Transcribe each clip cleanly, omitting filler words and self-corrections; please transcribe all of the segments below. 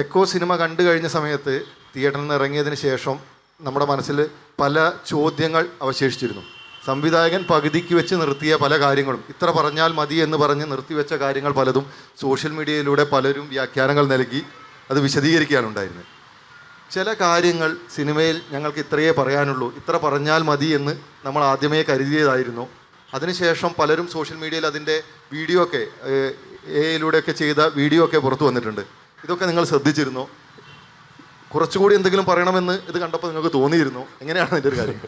Echo cinema കണ്ടു കഴിഞ്ഞ സമയത്ത് തിയേറ്ററിൽ നിന്ന് ഇറങ്ങിയതിന് ശേഷം നമ്മുടെ മനസ്സിൽ പല ചോദ്യങ്ങൾ അവശേഷിച്ചിരുന്നു. സംവിധായകൻ പകുതിക്ക് വെച്ച് നിർത്തിയ പല കാര്യങ്ങളും, ഇത്ര പറഞ്ഞാൽ മതി എന്ന് പറഞ്ഞ് നിർത്തിവെച്ച കാര്യങ്ങൾ പലതും സോഷ്യൽ മീഡിയയിലൂടെ പലരും വ്യാഖ്യാനങ്ങൾ നൽകി അത് വിശദീകരിക്കാനുണ്ടായിരുന്നത്. ചില കാര്യങ്ങൾ സിനിമയിൽ ഞങ്ങൾക്ക് ഇത്രയേ പറയാനുള്ളൂ, ഇത്ര പറഞ്ഞാൽ മതി എന്ന് നമ്മൾ ആദ്യമേ കരുതിയതായിരുന്നു. അതിനുശേഷം പലരും സോഷ്യൽ മീഡിയയിൽ അതിൻ്റെ വീഡിയോ ഒക്കെ എയിലൂടെയൊക്കെ ചെയ്ത വീഡിയോ ഒക്കെ പുറത്തു വന്നിട്ടുണ്ട്. ഇതൊക്കെ നിങ്ങൾ ശ്രദ്ധിച്ചിരുന്നോ? കുറച്ചുകൂടി എന്തെങ്കിലും പറയണമെന്ന് ഇത് കണ്ടപ്പോൾ നിങ്ങൾക്ക് തോന്നിയിരുന്നു? എങ്ങനെയാണ് ഇതിൻ്റെ ഒരു കാര്യം?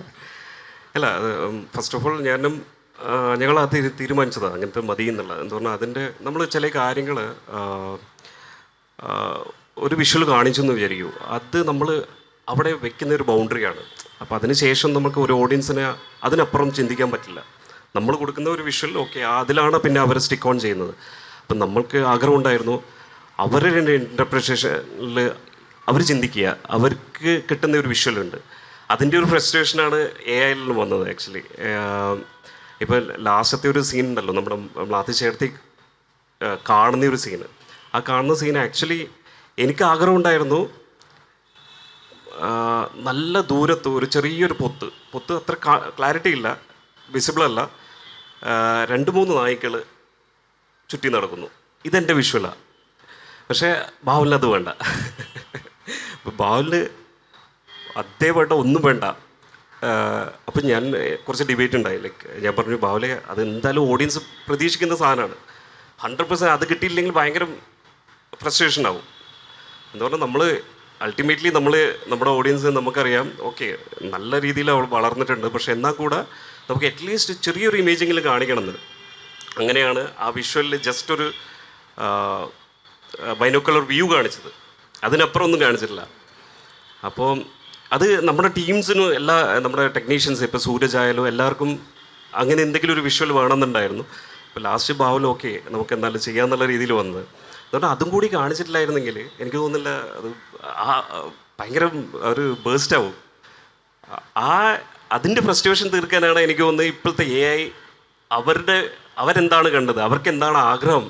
അല്ല, ഫസ്റ്റ് ഓഫ് ഓൾ ഞങ്ങൾ അത് തീരുമാനിച്ചതാണ് അങ്ങനത്തെ മതി എന്നുള്ളത്. എന്താ പറഞ്ഞാൽ അതിൻ്റെ നമ്മൾ ചില കാര്യങ്ങൾ ഒരു വിഷ്വൽ കാണിച്ചെന്ന് വിചാരിക്കൂ, അത് നമ്മൾ അവിടെ വെക്കുന്ന ഒരു ബൗണ്ടറിയാണ്. അപ്പോൾ അതിന് ശേഷം നമുക്ക് ഒരു ഓഡിയൻസിനെ അതിനപ്പുറം ചിന്തിക്കാൻ പറ്റില്ല. നമ്മൾ കൊടുക്കുന്ന ഒരു വിഷ്വൽ ഓക്കെ, അതിലാണ് പിന്നെ അവർ സ്റ്റിക്ക് ഓൺ ചെയ്യുന്നത്. അപ്പം നമ്മൾക്ക് ആഗ്രഹം ഉണ്ടായിരുന്നു അവരുടെ ഇൻ്റർപ്രിറ്റേഷനിൽ അവർ ചിന്തിക്കുക, അവർക്ക് കിട്ടുന്ന ഒരു വിഷ്വലുണ്ട്. അതിൻ്റെ ഒരു ഫ്രസ്ട്രേഷനാണ് AI വന്നത് ആക്ച്വലി. ഇപ്പോൾ ലാസ്റ്റത്തെ ഒരു സീൻ ഉണ്ടല്ലോ, നമ്മുടെ മ്ലാത്തി ചേർത്തി കാണുന്ന ഒരു സീന്, ആ കാണുന്ന സീൻ ആക്ച്വലി എനിക്ക് ആഗ്രഹം ഉണ്ടായിരുന്നു നല്ല ദൂരത്ത് ഒരു ചെറിയൊരു പൊത്ത് അത്ര ക്ലാരിറ്റി ഇല്ല, വിസിബിൾ അല്ല, 2-3 നായ്ക്കൾ ചുറ്റി നടക്കുന്നു, ഇതെൻ്റെ വിഷ്വലാണ്. പക്ഷേ ബാഹുലിന് അത് വേണ്ട. ബാഹുലിന് അതേ വേണ്ട, ഒന്നും വേണ്ട. അപ്പം ഞാൻ കുറച്ച് ഡിബേറ്റ് ഉണ്ടായി. ലൈക്ക് ഞാൻ പറഞ്ഞു, ബാഹുലെ അത് എന്തായാലും ഓഡിയൻസ് പ്രതീക്ഷിക്കുന്ന സാധനമാണ്, 100% അത് കിട്ടിയില്ലെങ്കിൽ ഭയങ്കര ഫ്രസ്ട്രേഷൻ ആവും. എന്താ പറഞ്ഞാൽ നമ്മൾ അൾട്ടിമേറ്റ്ലി നമ്മുടെ ഓഡിയൻസ് നമുക്കറിയാം ഓക്കെ നല്ല രീതിയിൽ അവൾ വളർന്നിട്ടുണ്ട്, പക്ഷെ എന്നാൽ കൂടെ നമുക്ക് അറ്റ്ലീസ്റ്റ് ചെറിയൊരു ഇമേജെങ്കിലും കാണിക്കണമെന്ന്. അങ്ങനെയാണ് ആ വിഷ്വലിൽ ജസ്റ്റ് ഒരു ബൈനോക്കുലർ വ്യൂ കാണിച്ചത്, അതിനപ്പുറം ഒന്നും കാണിച്ചിട്ടില്ല. അപ്പോൾ അത് നമ്മുടെ ടീംസിനും നമ്മുടെ ടെക്നീഷ്യൻസ് ഇപ്പോൾ സൂരജ് ആയാലും എല്ലാവർക്കും അങ്ങനെ എന്തെങ്കിലും ഒരു വിഷ്വൽ വേണമെന്നുണ്ടായിരുന്നു. അപ്പോൾ ലാസ്റ്റ് ബാഹുൽ ഓക്കെ നമുക്ക് എന്തായാലും ചെയ്യാമെന്നുള്ള രീതിയിൽ വന്നത്. അതുകൊണ്ട് അതും കൂടി കാണിച്ചിട്ടില്ലായിരുന്നെങ്കിൽ എനിക്ക് തോന്നുന്നില്ല അത് ഭയങ്കര ഒരു ബേസ്റ്റ് ആവും. അതിൻ്റെ ഫ്രസ്ട്രേഷൻ തീർക്കാനാണ് എനിക്ക് തോന്നുന്നത് ഇപ്പോഴത്തെ AI അവരെന്താണ് കണ്ടത്, അവർക്ക് എന്താണ് ആഗ്രഹം,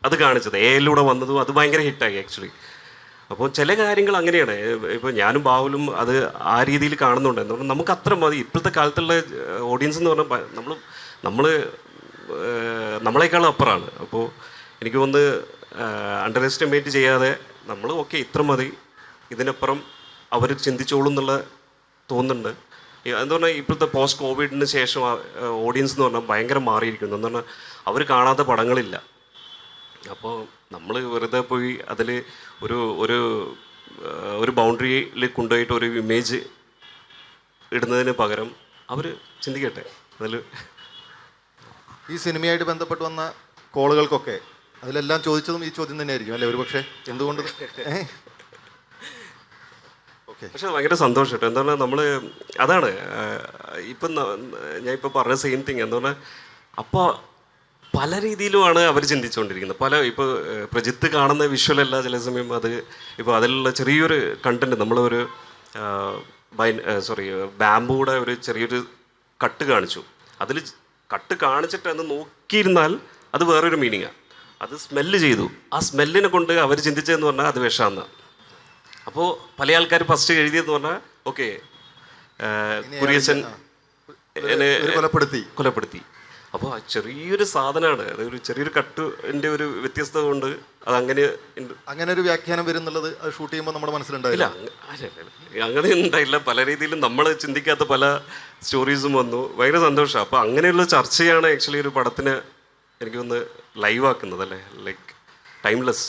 അത് കാണിച്ചത്. AIയിലൂടെ വന്നതും അത് ഭയങ്കര ഹിറ്റായി ആക്ച്വലി. അപ്പോൾ ചില കാര്യങ്ങൾ അങ്ങനെയാണ്. ഇപ്പോൾ ഞാനും ബാഹുലും അത് ആ രീതിയിൽ കാണുന്നുണ്ട്. എന്തുകൊണ്ട് നമുക്ക് അത്ര മതി. ഇപ്പോഴത്തെ കാലത്തുള്ള ഓഡിയൻസ് എന്ന് പറഞ്ഞാൽ നമ്മളെക്കാളും അപ്പുറമാണ്. അപ്പോൾ എനിക്ക് തോന്നുന്നത് അണ്ടർ എസ്റ്റിമേറ്റ് ചെയ്യാതെ നമ്മൾ ഓക്കെ ഇത്ര മതി, ഇതിനപ്പുറം അവർ ചിന്തിച്ചോളും എന്നുള്ള തോന്നുന്നുണ്ട്. എന്താ പറഞ്ഞാൽ ഇപ്പോഴത്തെ പോസ്റ്റ് കോവിഡിന് ശേഷം ഓഡിയൻസ് എന്ന് പറഞ്ഞാൽ ഭയങ്കര മാറിയിരിക്കുന്നു. എന്ന് പറഞ്ഞാൽ അവർ കാണാത്ത പടങ്ങളില്ല. അപ്പോൾ നമ്മൾ വെറുതെ പോയി അതിൽ ഒരു ബൗണ്ടറിയിൽ കൊണ്ടുപോയിട്ട് ഒരു ഇമേജ് ഇടുന്നതിന് പകരം അവർ ചിന്തിക്കട്ടെ. അതിൽ ഈ സിനിമയായിട്ട് ബന്ധപ്പെട്ട് വന്ന കോളുകൾക്കൊക്കെ അതിലെല്ലാം ചോദിച്ചതും ഈ ചോദ്യം തന്നെയായിരിക്കും അല്ലേ? ഒരു പക്ഷേ എന്തുകൊണ്ട്? ഓക്കെ, പക്ഷെ ഭയങ്കര സന്തോഷം കേട്ടോ. എന്താ പറഞ്ഞാൽ നമ്മൾ അതാണ് ഇപ്പം ഞാൻ ഇപ്പോൾ പറഞ്ഞ സെയിം തിങ്. എന്താ പറഞ്ഞാൽ അപ്പോൾ പല രീതിയിലുമാണ് അവർ ചിന്തിച്ചുകൊണ്ടിരിക്കുന്നത്. ഇപ്പോൾ പ്രജിത്ത് കാണുന്ന വിഷ്വലല്ല ചില സമയം അത് ഇപ്പോൾ അതിലുള്ള ചെറിയൊരു കണ്ടൻറ്റ് നമ്മളൊരു ബാമ്പൂടെ ഒരു ചെറിയൊരു കട്ട് കാണിച്ചു. അതിൽ കട്ട് കാണിച്ചിട്ട് അത് നോക്കിയിരുന്നാൽ അത് വേറൊരു മീനിങ്ങാണ്. അത് സ്മെല്ല് ചെയ്തു, ആ സ്മെല്ലിനെ കൊണ്ട് അവർ ചിന്തിച്ചതെന്ന് പറഞ്ഞാൽ അത് വിഷാന്നാണ്. അപ്പോൾ പല ആൾക്കാർ ഫസ്റ്റ് എഴുതിയെന്ന് പറഞ്ഞാൽ ഓക്കെ കുര്യച്ചൻ കൊലപ്പെടുത്തി. അപ്പോൾ ആ ചെറിയൊരു സാധനമാണ്, അതൊരു ചെറിയൊരു കട്ടിൻ്റെ ഒരു വ്യത്യസ്തത കൊണ്ട് അങ്ങനെ ഒരു വ്യാഖ്യാനം വരുന്നുള്ളത് അത് ഷൂട്ട് ചെയ്യുമ്പോൾ നമ്മുടെ മനസ്സിലുണ്ടായില്ല. അങ്ങനെ ഉണ്ടായില്ല. പല രീതിയിലും നമ്മൾ ചിന്തിക്കാത്ത പല സ്റ്റോറീസും വന്നു. ഭയങ്കര സന്തോഷമാണ്. അപ്പോൾ അങ്ങനെയുള്ള ചർച്ചയാണ് ആക്ച്വലി ഒരു പടത്തിന് എനിക്കൊന്ന് ലൈവ് ആക്കുന്നത് അല്ലേ, ലൈക്ക് ടൈംലെസ്.